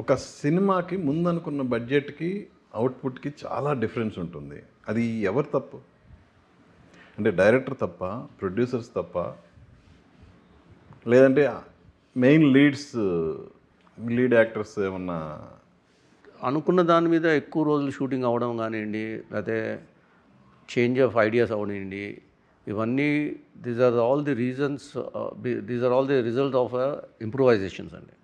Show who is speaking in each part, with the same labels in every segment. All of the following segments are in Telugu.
Speaker 1: ఒక సినిమాకి ముందనుకున్న బడ్జెట్‌కి, అవుట్‌పుట్‌కి చాలా డిఫరెన్స్ ఉంటుంది. అది ఎవరు తప్పు? అంటే డైరెక్టర్ తప్పా? ప్రొడ్యూసర్స్ తప్పా? లేదంటే మెయిన్ లీడ్ యాక్టర్స్ ఏమన్నా?
Speaker 2: అనుకున్న దాని మీద ఎక్కువ రోజులు షూటింగ్ అవ్వడం కానివ్వండి, లేకపోతే చేంజ్ ఆఫ్ ఐడియాస్ అవ్వనివ్వండి, ఇవన్నీ these are all the result of improvisations అండి.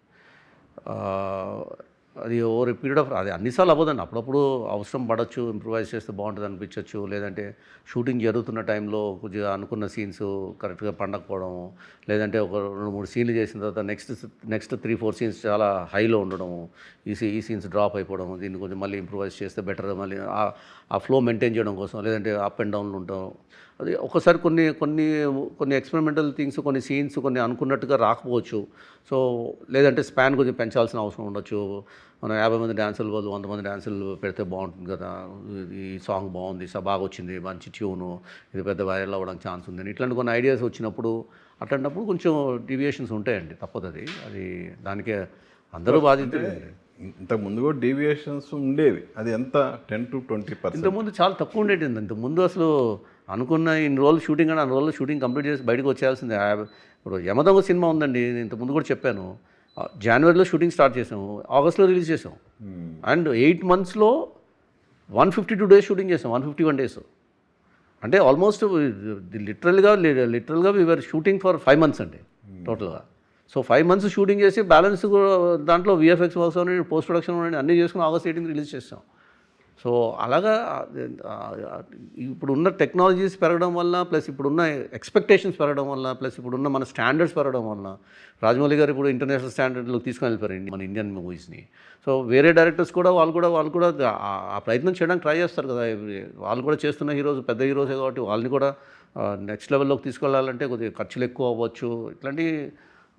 Speaker 2: అది ఓవర్ పీరియడ్ ఆఫ్ అది అన్నిసార్లు అవ్వదండి. అప్పుడప్పుడు అవసరం పడవచ్చు, ఇంప్రూవైజ్ చేస్తే బాగుంటుంది అనిపించవచ్చు. లేదంటే షూటింగ్ జరుగుతున్న టైంలో కొద్దిగా అనుకున్న సీన్స్ కరెక్ట్గా పండకపోవడం, లేదంటే ఒక 2-3 సీన్లు చేసిన తర్వాత నెక్స్ట్ 3-4 సీన్స్ చాలా హైలో ఉండడము, ఈ సీన్స్ డ్రాప్ అయిపోవడం, దీన్ని కొంచెం మళ్ళీ ఇంప్రూవైజ్ చేస్తే బెటర్, మళ్ళీ ఆ ఫ్లో మెయింటైన్ చేయడం కోసం, లేదంటే అప్ అండ్ డౌన్లు ఉంటాం. అది ఒక్కసారి కొన్ని ఎక్స్పెరిమెంటల్ థింగ్స్, కొన్ని సీన్స్ కొన్ని అనుకున్నట్టుగా రాకపోవచ్చు. సో లేదంటే స్పాన్ కొంచెం పెంచాల్సిన అవసరం ఉండొచ్చు. మనం 50 మంది డాన్సర్లు బదులు 100 మంది డాన్సర్లు పెడితే బాగుంటుంది కదా, ఈ సాంగ్ బాగుంది, బాగా వచ్చింది, మంచి ట్యూను, ఇది పెద్ద వైరల్ అవ్వడానికి ఛాన్స్ ఉంది అని ఇట్లాంటి కొన్ని ఐడియాస్ వచ్చినప్పుడు, అట్లాంటప్పుడు కొంచెం డీవియేషన్స్ ఉంటాయండి, తప్పదు. అది దానికే అందరూ బాధితులే.
Speaker 1: ఇంతకు ముందు కూడా డీవియేషన్స్ ఉండేవి. అది ఎంత 10-20%?
Speaker 2: ఇంతకుముందు చాలా తక్కువ ఉండేటింది. ఇంతకుముందు అసలు అనుకున్న ఇన్ని రోజులు షూటింగ్ అని, అన్ని రోజులు షూటింగ్ కంప్లీట్ చేసి బయటకు వచ్చేయాల్సిందే. ఇప్పుడు యమదొంగ సినిమా ఉందండి, ఇంతకుముందు కూడా చెప్పాను. జనవరిలో షూటింగ్ స్టార్ట్ చేసాము, ఆగస్ట్లో రిలీజ్ చేసాం. అండ్ 8 monthsలో 152 days షూటింగ్ చేసాం, 151 days. అంటే ఆల్మోస్ట్ లిటరల్గా వీఆర్ షూటింగ్ ఫర్ 5 months అండి టోటల్గా. సో 5 months షూటింగ్ చేసి బ్యాలెన్స్ దాంట్లో విఎఫ్ఎక్స్ వర్క్స్ అని, పోస్ట్ ప్రొడక్షన్ అని అన్నీ చేసుకుని ఆగస్ట్ 18 రిలీజ్ చేస్తాం. సో అలాగా ఇప్పుడున్న టెక్నాలజీస్ పెరగడం వల్ల, ప్లస్ ఇప్పుడున్న ఎక్స్పెక్టేషన్స్ పెరగడం వల్ల, ప్లస్ ఇప్పుడున్న మన స్టాండర్డ్స్ పెరగడం వల్ల, రాజమౌళి గారు ఇప్పుడు ఇంటర్నేషనల్ స్టాండర్డ్లోకి తీసుకొని వెళ్ళిపోయారు మన ఇండియన్ మూవీస్ని. సో వేరే డైరెక్టర్స్ కూడా వాళ్ళు కూడా ఆ ప్రయత్నం చేయడానికి ట్రై చేస్తారు కదా. వాళ్ళు కూడా చేస్తున్న హీరోస్ పెద్ద హీరోసే కాబట్టి వాళ్ళని కూడా నెక్స్ట్ లెవెల్లోకి తీసుకెళ్ళాలంటే కొద్దిగా ఖర్చులు ఎక్కువ అవ్వచ్చు. ఇట్లాంటి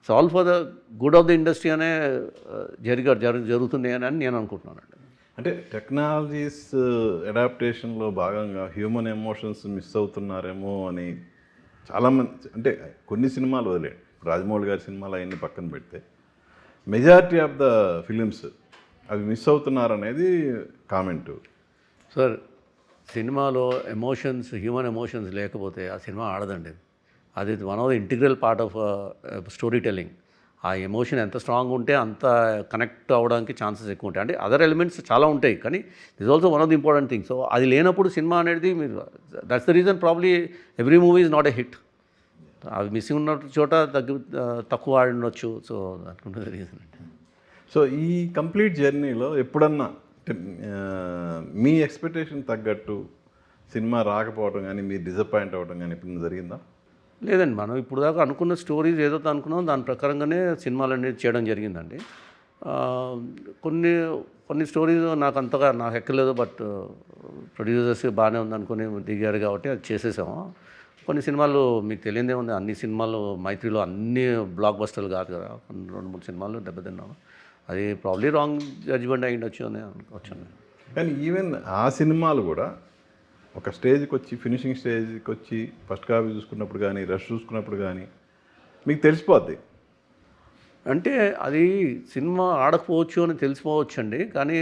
Speaker 2: solve for the good of the industry అనే జరుగుతుంది అని నేను అనుకుంటున్నానండి.
Speaker 1: అంటే టెక్నాలజీస్ అడాప్టేషన్లో భాగంగా హ్యూమన్ ఎమోషన్స్ మిస్ అవుతున్నారేమో అని చాలామంది, అంటే కొన్ని సినిమాలు వదిలేండి, రాజమౌళి గారి సినిమాలు అవన్నీ పక్కన పెడితే మెజారిటీ ఆఫ్ ద ఫిలిమ్స్ అవి మిస్ అవుతున్నారనేది కామెంటు.
Speaker 2: సార్, సినిమాలో హ్యూమన్ ఎమోషన్స్ లేకపోతే ఆ సినిమా ఆడదండి. అది one of the integral part of story telling. ఆ ఎమోషన్ ఎంత స్ట్రాంగ్ ఉంటే అంత కనెక్ట్ అవ్వడానికి ఛాన్సెస్ ఎక్కువ ఉంటాయి. అంటే అదర్ ఎలిమెంట్స్ చాలా ఉంటాయి, కానీ this also one of the important thing. So అది లేనప్పుడు సినిమా అనేది that's the reason probably every movie is not a hit. అవి మిస్సింగ్ ఉన్న చోట తక్కువ ఆడినొచ్చు. సో అనుకుంటే రీజన్ అండి.
Speaker 1: సో ఈ కంప్లీట్ జర్నీలో ఎప్పుడన్నా మీ ఎక్స్పెక్టేషన్ తగ్గట్టు సినిమా రాకపోవడం కానీ, మీరు డిసప్పాయింట్ అవ్వడం కానీ ఎప్పుడైనా జరిగిందా?
Speaker 2: లేదండి, మనం ఇప్పుడు దాకా అనుకున్న స్టోరీస్ ఏదైతే అనుకున్నామో దాని ప్రకారంగానే సినిమాలు అనేది చేయడం జరిగిందండి. కొన్ని స్టోరీస్ నాకు ఎక్కలేదు, బట్ ప్రొడ్యూసర్స్ బాగానే ఉందనుకుని దిగారు కాబట్టి అది చేసేసాము. కొన్ని సినిమాలు మీకు తెలియదే ఉంది, అన్ని సినిమాలు మైత్రిలో అన్ని బ్లాక్ బస్టర్లు కాదు కదా, 2-3 సినిమాలు దెబ్బతిన్నాము. అది ప్రాబ్లీ రాంగ్ జడ్జ్మెంట్ అయ్యి ఉండొచ్చు అని అనుకోవచ్చు.
Speaker 1: కానీ ఈవెన్ ఆ సినిమాలు కూడా ఒక స్టేజ్కి వచ్చి, ఫినిషింగ్ స్టేజ్కి వచ్చి ఫస్ట్ కాపీ చూసుకున్నప్పుడు కానీ, రష్ చూసుకున్నప్పుడు కానీ మీకు తెలిసిపోద్ది.
Speaker 2: అంటే అది సినిమా ఆడకపోవచ్చు అని తెలిసిపోవచ్చు అండి, కానీ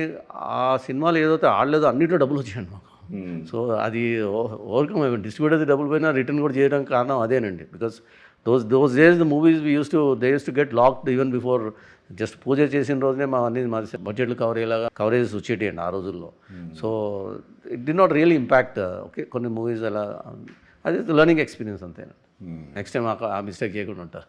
Speaker 2: ఆ సినిమాలు ఏదైతే ఆడలేదో అన్నింటిలో డబ్బులు వచ్చాయండి మాకు. సో అది ఓవర్కమ్ అయిపోయింది. డిస్ట్రిబ్యూటర్ డబ్బులు పోయినా రిటర్న్ కూడా చేయడానికి కారణం అదేనండి. Because those days the movies they used to get locked even before. Just puja చేసిన రోజునే మా బడ్జెట్లు కవర్ అయ్యేలాగా కవరేజెస్ వచ్చేటియండి ఆ రోజుల్లో. So it did not really impact. Okay, కొన్ని మూవీస్ అలా, అది లెర్నింగ్ ఎక్స్పీరియన్స్ అంతేనండి. నెక్స్ట్ టైం ఆ మిస్టేక్ చేయకుండా ఉంటారు.